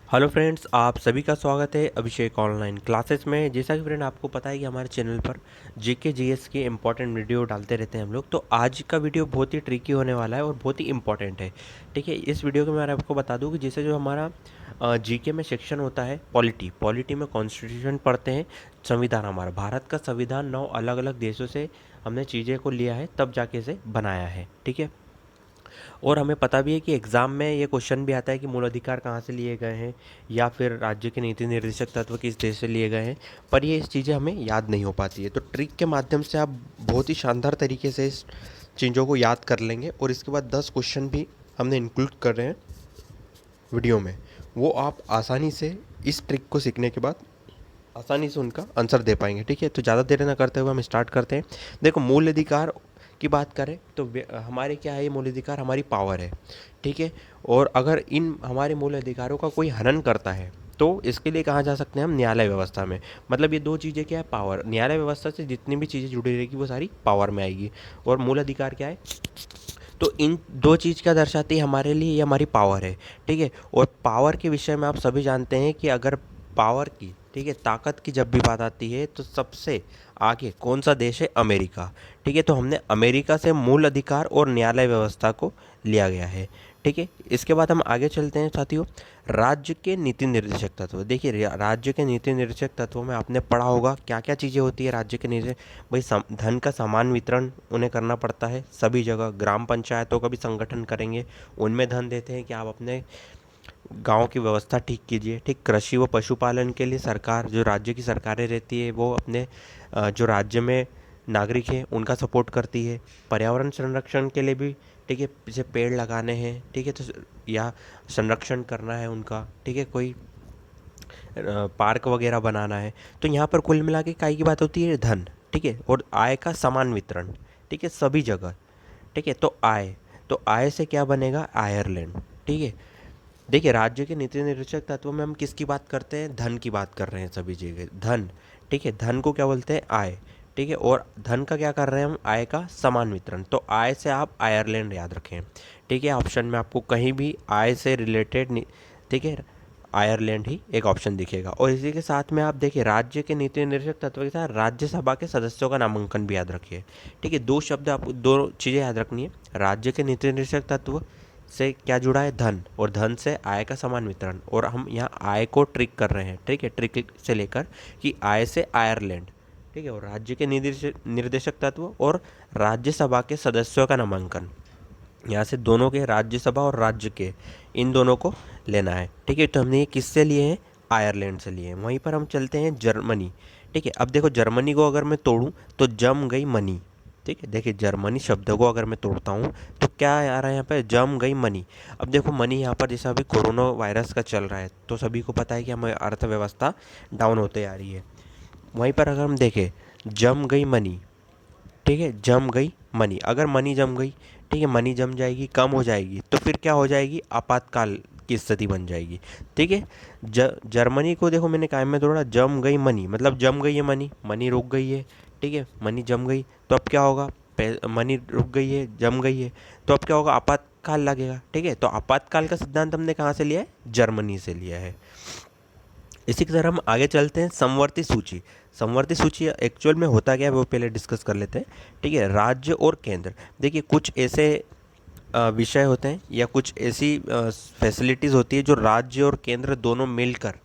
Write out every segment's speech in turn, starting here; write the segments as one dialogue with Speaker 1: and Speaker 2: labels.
Speaker 1: Hello friends, आप सभी का स्वागत है अभिषेक ऑनलाइन क्लासेस में। जैसा कि फ्रेंड आपको पता है कि हमारे चैनल पर जीके जीएस के इम्पॉर्टेंट वीडियो डालते रहते हैं हम लोग। तो आज का वीडियो बहुत ही ट्रिकी होने वाला है और बहुत ही इम्पॉर्टेंट है। ठीक है, इस वीडियो के मैं आपको बता दूं कि जैसे जो हमारा जीके में सेक्शन होता है पॉलिटी पॉलिटी में कॉन्स्टिट्यूशन पढ़ते हैं। संविधान, हमारा भारत का संविधान 9 अलग अलग देशों से हमने चीज़ें को लिया है तब जाके इसे बनाया है। ठीक है, और हमें पता भी है कि एग्ज़ाम में ये क्वेश्चन भी आता है कि मूल अधिकार कहाँ से लिए गए हैं या फिर राज्य के नीति निर्देशक तत्व किस देश से लिए गए हैं, पर ये इस चीज़ें हमें याद नहीं हो पाती है। तो ट्रिक के माध्यम से आप बहुत ही शानदार तरीके से इस चीज़ों को याद कर लेंगे और इसके बाद 10 क्वेश्चन भी हमने इंक्लूड कर रहे हैं वीडियो में। वो आप आसानी से इस ट्रिक को सीखने के बाद आसानी से उनका आंसर दे पाएंगे। ठीक है, तो ज़्यादा देर ना करते हुए हम स्टार्ट करते हैं। देखो, मूल अधिकार की बात करें तो हमारे क्या है, ये मूल अधिकार हमारी पावर है। ठीक है, और अगर इन हमारे मूल अधिकारों का कोई हनन करता है तो इसके लिए कहाँ जा सकते हैं हम, न्यायालय व्यवस्था में। मतलब ये दो चीज़ें क्या है, पावर, न्यायालय व्यवस्था से जितनी भी चीज़ें जुड़ी रहेगी वो सारी पावर में आएगी। और मूल अधिकार क्या है, तो इन दो चीज़ क्या दर्शाती है हमारे लिए, ये हमारी पावर है। ठीक है, और पावर के विषय में आप सभी जानते हैं कि अगर पावर की, ठीक है, ताकत की जब भी बात आती है तो सबसे आगे कौन सा देश है, अमेरिका। ठीक है, तो हमने अमेरिका से मूल अधिकार और न्यायालय व्यवस्था को लिया गया है। ठीक है, इसके बाद हम आगे चलते हैं साथियों। राज्य के नीति निर्देशक तत्व। देखिए, राज्य के नीति निर्देशक तत्वों में आपने पढ़ा होगा क्या क्या चीज़ें होती है राज्य के नीति। भाई, धन का समान वितरण उन्हें करना पड़ता है सभी जगह। ग्राम पंचायतों का भी संगठन करेंगे, उनमें धन देते हैं कि आप अपने गांव की व्यवस्था ठीक कीजिए। ठीक, कृषि व पशुपालन के लिए सरकार, जो राज्य की सरकारें रहती है वो अपने जो राज्य में नागरिक हैं उनका सपोर्ट करती है। पर्यावरण संरक्षण के लिए भी, ठीक है, जैसे पेड़ लगाने हैं, ठीक है, तो या संरक्षण करना है उनका, ठीक है, कोई पार्क वगैरह बनाना है। तो यहाँ पर कुल मिला के काय की बात होती है, धन। ठीक है, और आय का समान वितरण, ठीक है, सभी जगह। ठीक है, तो आय से क्या बनेगा, आयरलैंड। ठीक है, देखिए, राज्य के नीति निर्देशक तत्वों में हम किसकी बात करते हैं, धन की बात कर रहे हैं सभी जगह, धन। ठीक है, धन को क्या बोलते हैं, आय। ठीक है, और धन का क्या कर रहे हैं हम, आय का समान वितरण। तो आय से आप आयरलैंड याद रखें। ठीक है, ऑप्शन में आपको कहीं भी आय से रिलेटेड, ठीक है, आयरलैंड ही एक ऑप्शन दिखेगा। और इसी के साथ में आप देखिए, राज्य के नीति निर्देशक तत्व के साथ राज्यसभा के सदस्यों का नामांकन भी याद रखिए। ठीक है, दो शब्द, आपको दो चीज़ें याद रखनी है। राज्य के नीति निर्देशक तत्व से क्या जुड़ा है, धन, और धन से आय का समान वितरण। और हम यहाँ आय को ट्रिक कर रहे हैं। ठीक है, ट्रिक से लेकर कि आय से आयरलैंड। ठीक है, और राज्य के निर्देशक तत्व और राज्यसभा के सदस्यों का नामांकन, यहाँ से दोनों के, राज्यसभा और राज्य के, इन दोनों को लेना है। ठीक है, तो हमने ये किससे लिए हैं, आयरलैंड से लिए हैं। वहीं पर हम चलते हैं जर्मनी। ठीक है, अब देखो, जर्मनी को अगर मैं तोड़ूँ तो जम गई मनी। ठीक है, देखिए, जर्मनी शब्द को अगर मैं तोड़ता हूँ तो क्या आ रहा है यहाँ पे, जम गई मनी। अब देखो, मनी यहाँ पर जैसा अभी कोरोना वायरस का चल रहा है तो सभी को पता है कि हमारी अर्थव्यवस्था डाउन होते आ रही है। वहीं पर अगर हम देखें, जम गई मनी, ठीक है, जम गई मनी, अगर मनी जम गई, ठीक है, मनी जम जाएगी, कम हो जाएगी, तो फिर क्या हो जाएगी, आपातकाल की स्थिति बन जाएगी। ठीक है, जर्मनी को देखो, मैंने कायम में तोड़ा, जम गई मनी मतलब जम गई है मनी, मनी रुक गई है। ठीक है, मनी जम गई तो अब क्या होगा, मनी रुक गई है, जम गई है, तो अब क्या होगा, आपातकाल लगेगा। ठीक है, तो आपातकाल का सिद्धांत हमने कहाँ से लिया है, जर्मनी से लिया है। इसी की तरह हम आगे चलते हैं, समवर्ती सूची। समवर्ती सूची एक्चुअल में होता क्या है वो पहले डिस्कस कर लेते हैं। ठीक है, राज्य और केंद्र। देखिए, कुछ ऐसे विषय होते हैं या कुछ ऐसी फैसिलिटीज़ होती है जो राज्य और केंद्र दोनों मिलकर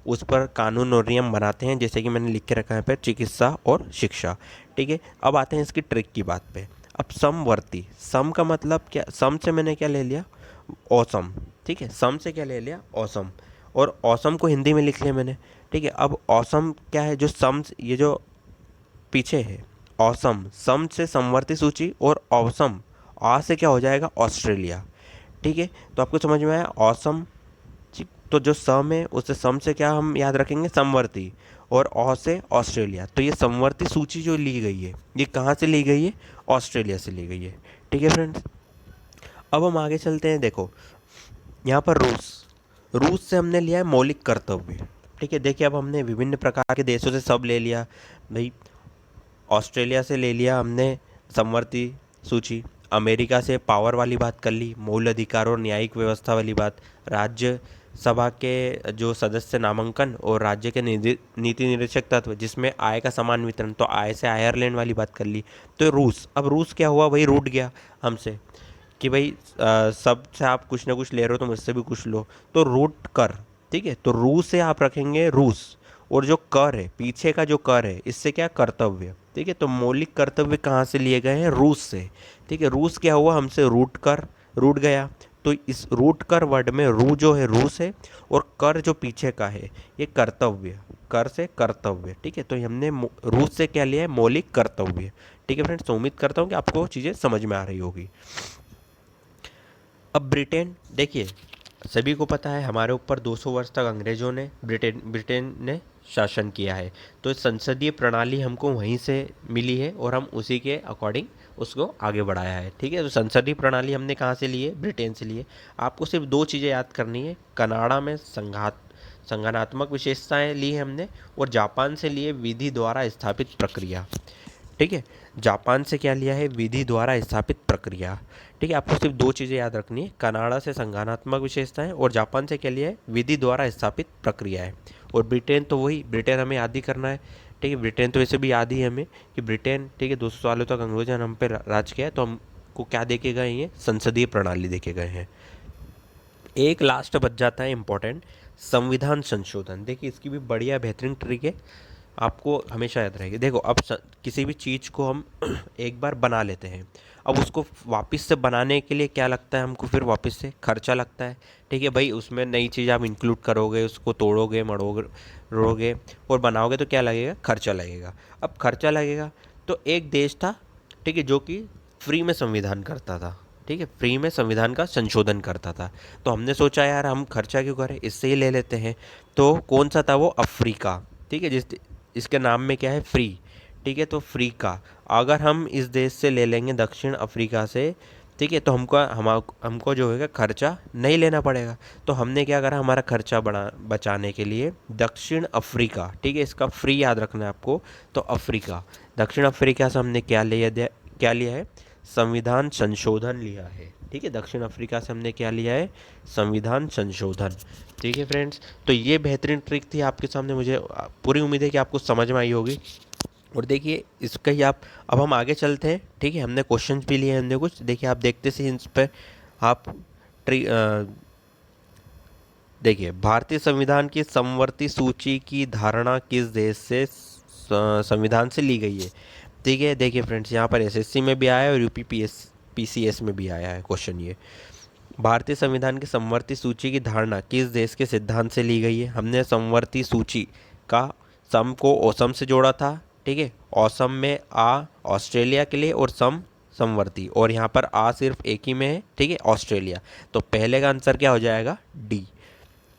Speaker 1: उस पर कानून और नियम बनाते हैं, जैसे कि मैंने लिख के रखा है पे, चिकित्सा और शिक्षा। ठीक है, अब आते हैं इसकी ट्रिक की बात पे। अब समवर्ती, सम का मतलब क्या, सम से मैंने क्या ले लिया, औसम। ठीक है, सम से क्या ले लिया, औसम, और औसम को हिंदी में लिख लिया मैंने। ठीक है, अब औसम क्या है, जो सम, ये जो पीछे है, औसम, सम से समवर्ती सूची, और औसम, आ से क्या हो जाएगा, ऑस्ट्रेलिया। ठीक है, तो आपको समझ में आया, औसम। तो जो सम है उससे, सम से क्या हम याद रखेंगे, समवर्ती, और औ से ऑस्ट्रेलिया। तो ये समवर्ती सूची जो ली गई है ये कहाँ से ली गई है, ऑस्ट्रेलिया से ली गई है। ठीक है फ्रेंड्स, अब हम आगे चलते हैं। देखो, यहाँ पर रूस, रूस से हमने लिया है मौलिक कर्तव्य। ठीक है, देखिए, अब हमने विभिन्न प्रकार के देशों से सब ले लिया भाई। ऑस्ट्रेलिया से ले लिया हमने समवर्ती सूची, अमेरिका से पावर वाली बात कर ली, मूल अधिकार और न्यायिक व्यवस्था वाली बात, राज्य सभा के जो सदस्य नामांकन और राज्य के नीति निर्देशक तत्व जिसमें आय का समान वितरण, तो आय से आयरलैंड वाली बात कर ली। तो रूस, अब रूस क्या हुआ, वही रूठ गया हमसे कि भाई सबसे आप कुछ ना कुछ ले रहे हो तो मुझसे भी कुछ लो, तो रूट कर। ठीक है, तो रूस से आप रखेंगे रूस, और जो कर है पीछे का जो कर है इससे क्या कर्तव्य। ठीक है, तो मौलिक कर्तव्य कहाँ से लिए गए हैं, रूस से। ठीक है, रूस क्या हुआ हमसे रूट कर, रूट गया। तो इस रूट कर वर्ड में रू जो है रूस है, और कर जो पीछे का है ये कर्तव्य, कर से कर्तव्य। ठीक है, तो हमने रूस से क्या लिया है, मौलिक कर्तव्य। ठीक है फ्रेंड्स, तो उम्मीद करता हूँ कि आपको चीज़ें समझ में आ रही होगी। अब ब्रिटेन, देखिए सभी को पता है हमारे ऊपर 200 वर्ष तक अंग्रेज़ों ने ब्रिटेन ने शासन किया है। तो संसदीय प्रणाली हमको वहीं से मिली है और हम उसी के अकॉर्डिंग उसको आगे बढ़ाया है। ठीक है, तो संसदीय प्रणाली हमने कहाँ से ली है, ब्रिटेन से ली है। आपको सिर्फ दो चीज़ें याद करनी है, कनाडा में संगठनात्मक विशेषताएं ली है हमने, और जापान से लिए विधि द्वारा स्थापित प्रक्रिया। ठीक है, जापान से क्या लिया है, विधि द्वारा स्थापित प्रक्रिया। ठीक है, आपको सिर्फ दो चीज़ें याद रखनी है, कनाडा से संज्ञानात्मक विशेषताएं, और जापान से क्या लिया है, विधि द्वारा स्थापित प्रक्रिया है। और ब्रिटेन तो वही, ब्रिटेन हमें याद ही करना है। ठीक है, ब्रिटेन तो वैसे भी याद ही है हमें कि ब्रिटेन, ठीक है, 200 सालों तक अंग्रेजों ने हम पे राज किया है, तो हमको क्या देखे गए हैं, संसदीय प्रणाली देखे गए हैं। एक लास्ट बच जाता है इंपॉर्टेंट, संविधान संशोधन। देखिए इसकी भी बढ़िया बेहतरीन ट्रिक है, आपको हमेशा याद रहेगी। देखो अब किसी भी चीज़ को हम एक बार बना लेते हैं, अब उसको वापस से बनाने के लिए क्या लगता है हमको, फिर वापस से खर्चा लगता है। ठीक है भाई, उसमें नई चीज़ आप इंक्लूड करोगे, उसको तोड़ोगे रोड़ोगे और बनाओगे तो क्या लगेगा, खर्चा लगेगा। अब खर्चा लगेगा, तो एक देश था, ठीक है, जो कि फ्री में संविधान करता था। ठीक है, फ्री में संविधान का संशोधन करता था। तो हमने सोचा यार हम खर्चा क्यों करें, इससे ही ले लेते हैं। तो कौन सा था वो, अफ्रीका। ठीक है, इसके नाम में क्या है, फ्री। ठीक है, तो फ्री का अगर हम इस देश से ले लेंगे, दक्षिण अफ्रीका से, ठीक है, तो हमको जो है खर्चा नहीं लेना पड़ेगा। तो हमने क्या करा, हमारा खर्चा बचाने के लिए दक्षिण अफ्रीका, ठीक है, इसका फ्री याद रखना है आपको। तो अफ्रीका, दक्षिण अफ्रीका से हमने क्या लिया है, संविधान संशोधन लिया है। ठीक है, दक्षिण अफ्रीका से हमने क्या लिया है, संविधान संशोधन। ठीक है फ्रेंड्स, तो ये बेहतरीन ट्रिक थी आपके सामने, मुझे पूरी उम्मीद है कि आपको समझ में आई होगी। और देखिए इसका ही आप, अब हम आगे चलते हैं। ठीक है, हमने क्वेश्चंस भी लिए हैं हमने कुछ, देखिए आप देखते से इस पर आप देखिए, भारतीय संविधान की समवर्ती सूची की धारणा किस देश से संविधान से ली गई है। ठीक है, देखिए फ्रेंड्स, यहाँ पर एसएससी में भी आया है और यूपी पीसीएस में भी आया है क्वेश्चन ये। भारतीय संविधान की समवर्ती सूची की धारणा किस देश के सिद्धांत से ली गई है। हमने समवर्ती सूची का सम को ओसम से जोड़ा था। ठीक है, ओसम में आ ऑस्ट्रेलिया के लिए और सम समवर्ती, और यहाँ पर आ सिर्फ एक ही में है। ठीक है, ऑस्ट्रेलिया। तो पहले का आंसर क्या हो जाएगा, डी।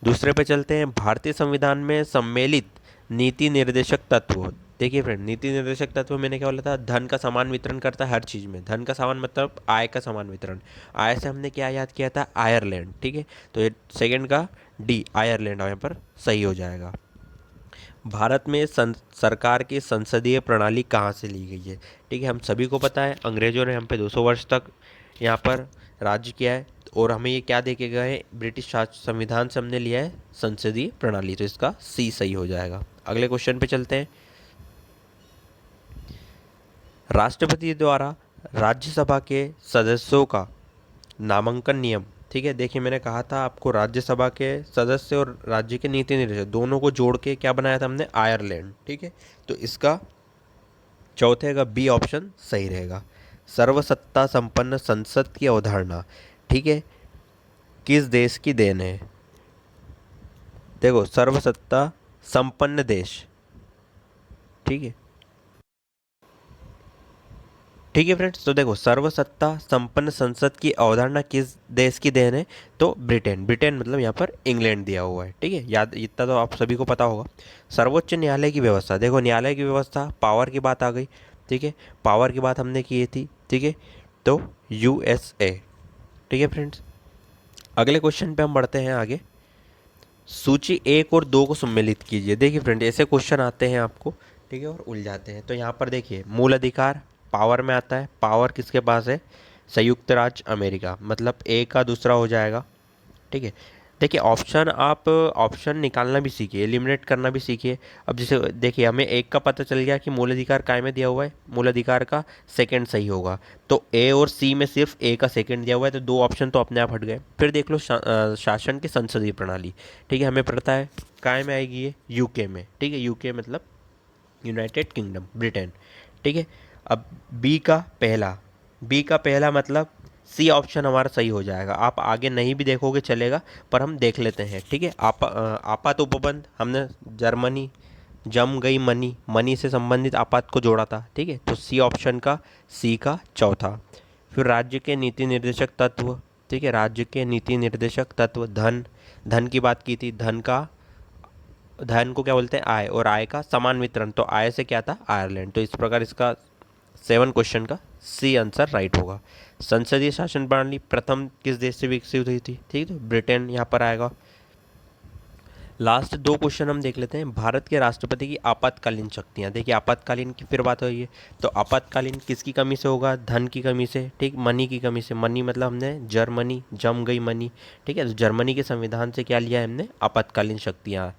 Speaker 1: दूसरे पे चलते हैं, भारतीय संविधान में सम्मिलित नीति निर्देशक तत्व। देखिए फ्रेंड, नीति निर्देशक तत्व मैंने क्या बोला था, धन का समान वितरण करता है हर चीज़ में। धन का समान मतलब आय का समान वितरण। आय से हमने क्या याद किया था, आयरलैंड। ठीक है, तो ये सेकंड का डी आयरलैंड यहाँ पर सही हो जाएगा। भारत में सरकार की संसदीय प्रणाली कहाँ से ली गई है। ठीक है, हम सभी को पता है अंग्रेजों ने हम पे 200 वर्ष तक यहाँ पर राज्य किया है, और हमें ये क्या देखे गए हैं, ब्रिटिश संविधान से हमने लिया है संसदीय प्रणाली। तो इसका सी सही हो जाएगा। अगले क्वेश्चन पे चलते हैं, राष्ट्रपति द्वारा राज्यसभा के सदस्यों का नामांकन नियम। ठीक है, देखिए मैंने कहा था आपको, राज्यसभा के सदस्य और राज्य के नीति निर्देशक दोनों को जोड़ के क्या बनाया था हमने, आयरलैंड। ठीक है, तो इसका चौथे का बी ऑप्शन सही रहेगा। सर्वसत्ता संपन्न संसद की अवधारणा, ठीक है, किस देश की देन है। देखो, सर्वसत्ता संपन्न देश। ठीक है, ठीक है फ्रेंड्स, तो देखो सर्वसत्ता संपन्न संसद की अवधारणा किस देश की देन है, तो ब्रिटेन। ब्रिटेन मतलब यहाँ पर इंग्लैंड दिया हुआ है। ठीक है, याद इतना तो आप सभी को पता होगा। सर्वोच्च न्यायालय की व्यवस्था, देखो न्यायालय की व्यवस्था, पावर की बात आ गई। ठीक है, पावर की बात हमने की थी। ठीक है, तो यूएसए। ठीक है फ्रेंड्स, अगले क्वेश्चन पे हम बढ़ते हैं आगे। सूची 1 और 2 को सम्मिलित कीजिए। देखिए फ्रेंड, ऐसे क्वेश्चन आते हैं आपको, ठीक है, और उलझाते हैं। तो यहाँ पर देखिए, मूल अधिकार पावर में आता है। पावर किसके पास है, संयुक्त राज्य अमेरिका, मतलब ए का दूसरा हो जाएगा। ठीक है, देखिए ऑप्शन निकालना भी सीखिए, एलिमिनेट करना भी सीखिए। अब जैसे देखिए हमें एक का पता चल गया कि मूलाधिकार काय में दिया हुआ है, मूलाधिकार का सेकंड सही होगा। तो ए और सी में सिर्फ ए का सेकंड दिया हुआ है, तो दो ऑप्शन तो अपने आप हट गए। फिर देख लो शासन की संसदीय प्रणाली। ठीक है, हमें पता है काय में आएगी ये, यूके में। ठीक है, यूके मतलब यूनाइटेड किंगडम, ब्रिटेन। ठीक है, अब बी का पहला मतलब सी ऑप्शन हमारा सही हो जाएगा। आप आगे नहीं भी देखोगे चलेगा, पर हम देख लेते हैं। ठीक है, आपात उपबंध हमने जर्मनी, जम गई मनी, मनी से संबंधित आपात को जोड़ा था। ठीक है, तो सी ऑप्शन का सी का चौथा। फिर राज्य के नीति निर्देशक तत्व। ठीक है, राज्य के नीति निर्देशक तत्व, धन, धन की बात की थी, धन को क्या बोलते हैं, आय, और आय का समान वितरण। तो आय से क्या था, आयरलैंड। तो इस प्रकार इसका 7 क्वेश्चन का सी आंसर राइट होगा। संसदीय शासन प्रणाली प्रथम किस देश से विकसित हुई थी? ठीक है, तो ब्रिटेन यहाँ पर आएगा। लास्ट दो क्वेश्चन हम देख लेते हैं। भारत के राष्ट्रपति की आपातकालीन शक्तियाँ। देखिए आपातकालीन की फिर बात हुई है, तो आपातकालीन किसकी कमी से होगा? धन की कमी से। ठीक, मनी की कमी से। मनी मतलब हमने जर्मनी, जम गई मनी। ठीक है, तो जर्मनी के संविधान से क्या लिया है हमने? आपातकालीन शक्तियाँ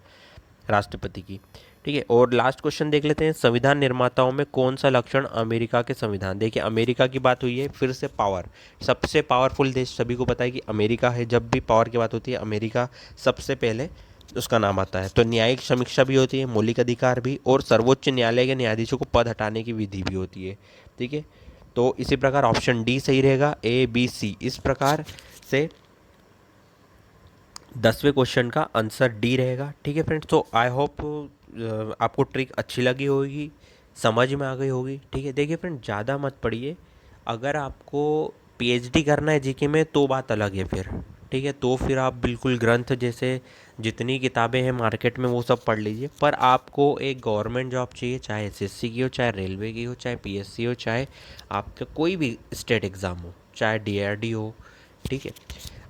Speaker 1: राष्ट्रपति की। ठीक है, और लास्ट क्वेश्चन देख लेते हैं। संविधान निर्माताओं में कौन सा लक्षण अमेरिका के संविधान? देखिए अमेरिका की बात हुई है, फिर से पावर, सबसे पावरफुल देश सभी को पता है कि अमेरिका है। जब भी पावर की बात होती है अमेरिका सबसे पहले उसका नाम आता है। तो न्यायिक समीक्षा भी होती है, मौलिक अधिकार भी, और सर्वोच्च न्यायालय के न्यायाधीशों को पद हटाने की विधि भी होती है। ठीक है, तो इसी प्रकार ऑप्शन डी सही रहेगा, ए बी सी। इस प्रकार से 10वें क्वेश्चन का आंसर डी रहेगा। ठीक है फ्रेंड्स, तो आई होप आपको ट्रिक अच्छी लगी होगी, समझ में आ गई होगी। ठीक है, देखिए फ्रेंड ज़्यादा मत पढ़िए। अगर आपको पीएचडी करना है जीके में तो बात अलग है फिर। ठीक है, तो फिर आप बिल्कुल ग्रंथ जैसे जितनी किताबें हैं मार्केट में वो सब पढ़ लीजिए। पर आपको एक गवर्नमेंट जॉब चाहिए, चाहे एसएससी की हो, चाहे रेलवे की हो, चाहे पीएससी हो, चाहे आपका कोई भी स्टेट एग्ज़ाम हो, चाहे डीआरडी हो। ठीक है,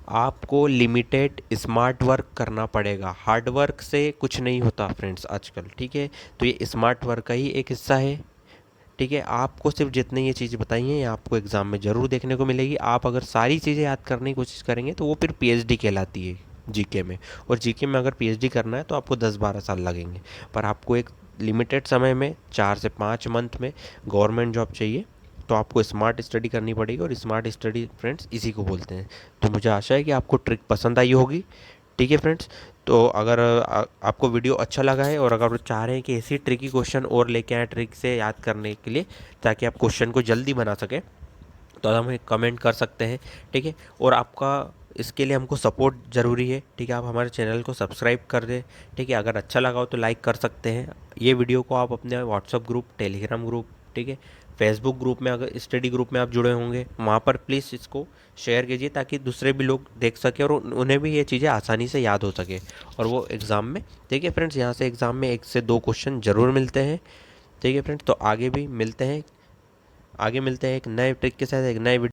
Speaker 1: आपको लिमिटेड स्मार्ट वर्क करना पड़ेगा। हार्ड वर्क से कुछ नहीं होता फ्रेंड्स आजकल। ठीक है, तो ये स्मार्ट वर्क का ही एक हिस्सा है। ठीक है, आपको सिर्फ जितनी ये चीज़ें बताई हैं ये आपको एग्ज़ाम में ज़रूर देखने को मिलेगी। आप अगर सारी चीज़ें याद करने की कोशिश करेंगे तो वो फिर पीएचडी कहलाती है जीके में। और जीके में अगर पीएचडी करना है तो आपको 10-12 साल लगेंगे। पर आपको एक लिमिटेड समय में 4 से 5 मंथ में गवर्नमेंट जॉब चाहिए, तो आपको स्मार्ट स्टडी करनी पड़ेगी। और स्मार्ट स्टडी फ्रेंड्स इसी को बोलते हैं। तो मुझे आशा है कि आपको ट्रिक पसंद आई होगी। ठीक है फ्रेंड्स, तो अगर आपको वीडियो अच्छा लगा है और अगर चाह रहे हैं कि ऐसी ट्रिकी क्वेश्चन और लेके आए ट्रिक से याद करने के लिए, ताकि आप क्वेश्चन को जल्दी बना सकें, तो आप हमें कमेंट कर सकते हैं। ठीक है, और आपका इसके लिए हमको सपोर्ट ज़रूरी है। ठीक है, आप हमारे चैनल को सब्सक्राइब कर दें। ठीक है, अगर अच्छा लगा हो तो लाइक कर सकते हैं। ये वीडियो को आप अपने व्हाट्सअप ग्रुप, टेलीग्राम ग्रुप, ठीक है, फेसबुक ग्रुप में, अगर स्टडी ग्रुप में आप जुड़े होंगे वहाँ पर प्लीज़ इसको शेयर कीजिए, ताकि दूसरे भी लोग देख सकें और उन्हें भी ये चीज़ें आसानी से याद हो सके और वो एग्ज़ाम में। ठीक है फ्रेंड्स, यहाँ से एग्ज़ाम में 1 से 2 क्वेश्चन ज़रूर मिलते हैं। ठीक है फ्रेंड्स, तो आगे भी मिलते हैं, आगे मिलते हैं एक नए ट्रिक के साथ, एक नए